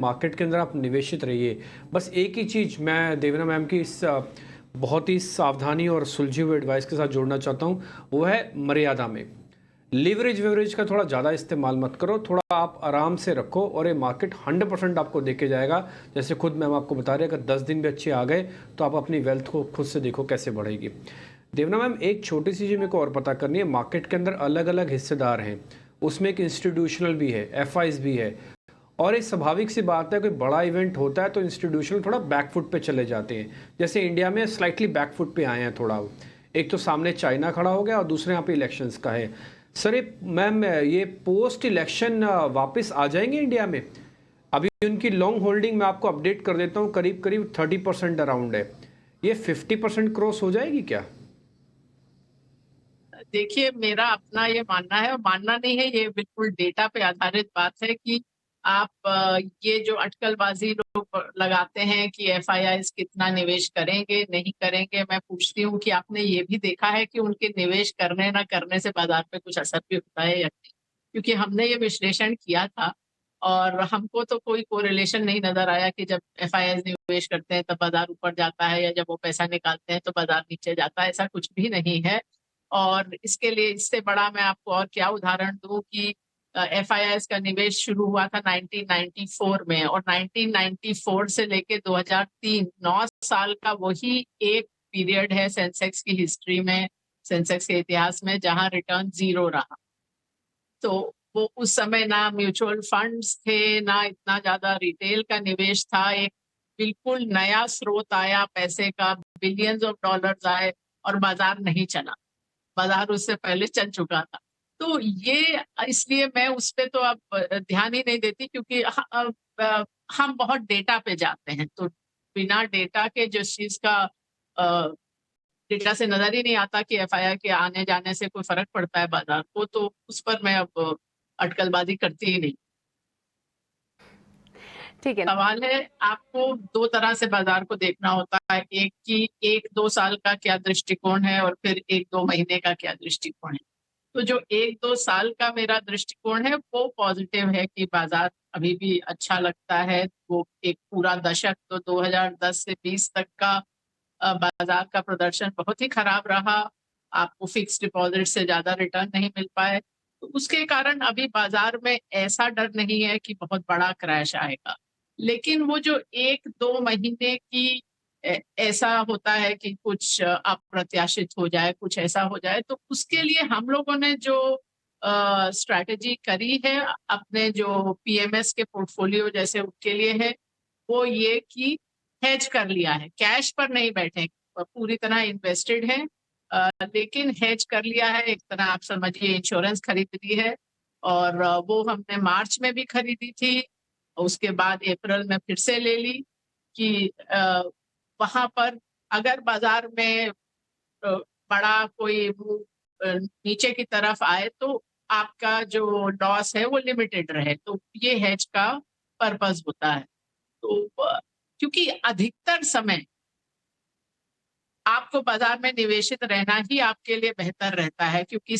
Market के अंदर आप निवेशित रहिए। बस एक ही चीज़ मैं देवना मैम की इस बहुत ही सावधानी और सुलझी हुई एडवाइस के साथ जोड़ना चाहता हूँ, वो है मर्यादा में। लीवरेज वेवरेज का थोड़ा ज़्यादा इस्तेमाल मत करो, थोड़ा आप आराम से रखो और ये मार्केट 100% आपको देके जाएगा। जैसे खुद मैम आपको बता रहे हैं, अगर 10 दिन भी अच्छे आ गए तो आप अपनी वेल्थ को खुद से देखो कैसे बढ़ेगी। देवना मैम, एक छोटी सी चीज़ मेरे को और पता करनी है। मार्केट के अंदर अलग अलग हिस्सेदार हैं, उसमें एक इंस्टीट्यूशनल भी है, एफआईज भी है, और ये स्वाभाविक सी बात है, कोई बड़ा इवेंट होता है तो इंस्टीट्यूशनल थोड़ा बैकफुट पे चले जाते हैं। जैसे इंडिया में स्लाइटली बैकफुट पे आए हैं थोड़ा। एक तो सामने चाइना खड़ा हो गया और दूसरे यहाँ पे इलेक्शंस का है। सर ये मैम, ये पोस्ट इलेक्शन वापस आ जाएंगे इंडिया में? अभी उनकी लॉन्ग होल्डिंग मैं आपको अपडेट कर देता हूँ, करीब करीब 30% अराउंड है। ये 50% क्रॉस हो जाएगी क्या? देखिए, मेरा अपना ये मानना है, और मानना नहीं है, ये बिल्कुल डेटा पे आधारित बात है कि आप ये जो अटकलबाजी लोग लगाते हैं कि एफआईआईज कितना निवेश करेंगे नहीं करेंगे, मैं पूछती हूँ कि आपने ये भी देखा है कि उनके निवेश करने ना करने से बाजार पे कुछ असर भी होता है या नहीं? क्योंकि हमने ये विश्लेषण किया था और हमको तो कोई कोरिलेशन नहीं नजर आया कि जब एफआईआईज निवेश करते हैं तब बाजार ऊपर जाता है, या जब वो पैसा निकालते हैं तो बाजार नीचे जाता है। ऐसा कुछ भी नहीं है। और इसके लिए इससे बड़ा मैं आपको और क्या उदाहरण दूं कि एफआईआईएस का निवेश शुरू हुआ था 1994 में, और 1994 से लेके 2003 9 साल का वही एक पीरियड है सेंसेक्स की हिस्ट्री में, सेंसेक्स के इतिहास में, जहां रिटर्न जीरो रहा। तो वो उस समय ना म्यूचुअल फंड्स थे, ना इतना ज्यादा रिटेल का निवेश था। एक बिल्कुल नया स्रोत आया पैसे का, बिलियंस ऑफ डॉलर्स आए, और बाजार नहीं चला। बाजार उससे पहले चल चुका था। तो ये इसलिए मैं उस पे तो अब ध्यान ही नहीं देती, क्योंकि हम बहुत डेटा पे जाते हैं। तो बिना डेटा के जिस चीज का डेटा से नजर ही नहीं आता कि एफआईआर के आने जाने से कोई फर्क पड़ता है बाजार को, तो उस पर मैं अब अटकलबाजी करती ही नहीं। ठीक है। सवाल है, आपको दो तरह से बाजार को देखना होता है। एक कि 1-2 साल का क्या दृष्टिकोण है, और फिर 1-2 महीने का क्या दृष्टिकोण है। तो जो 1-2 साल का मेरा दृष्टिकोण है वो पॉजिटिव है कि बाजार अभी भी अच्छा लगता है। वो एक पूरा दशक, तो 2010 से 20 तक का बाजार का प्रदर्शन बहुत ही खराब रहा। आपको फिक्स डिपॉजिट से ज्यादा रिटर्न नहीं मिल पाए, तो उसके कारण अभी बाजार में ऐसा डर नहीं है कि बहुत बड़ा क्रैश आएगा। लेकिन वो जो 1-2 महीने की ऐसा होता है कि कुछ अप्रत्याशित हो जाए, कुछ ऐसा हो जाए, तो उसके लिए हम लोगों ने जो स्ट्रैटेजी करी है अपने जो पीएमएस के पोर्टफोलियो जैसे उनके लिए है, वो ये कि हेज कर लिया है, कैश पर नहीं बैठे, पूरी तरह इन्वेस्टेड है, लेकिन हेज कर लिया है। एक तरह आप समझिए इंश्योरेंस खरीद ली है। और वो हमने मार्च में भी खरीदी थी, उसके बाद अप्रैल में फिर से ले ली कि वहां पर अगर बाजार में बड़ा कोई मूव नीचे की तरफ आए तो आपका जो लॉस है वो लिमिटेड रहे। तो ये हेज का पर्पस होता है। तो क्योंकि अधिकतर समय आपको बाजार में निवेशित रहना ही आपके लिए बेहतर रहता है, क्योंकि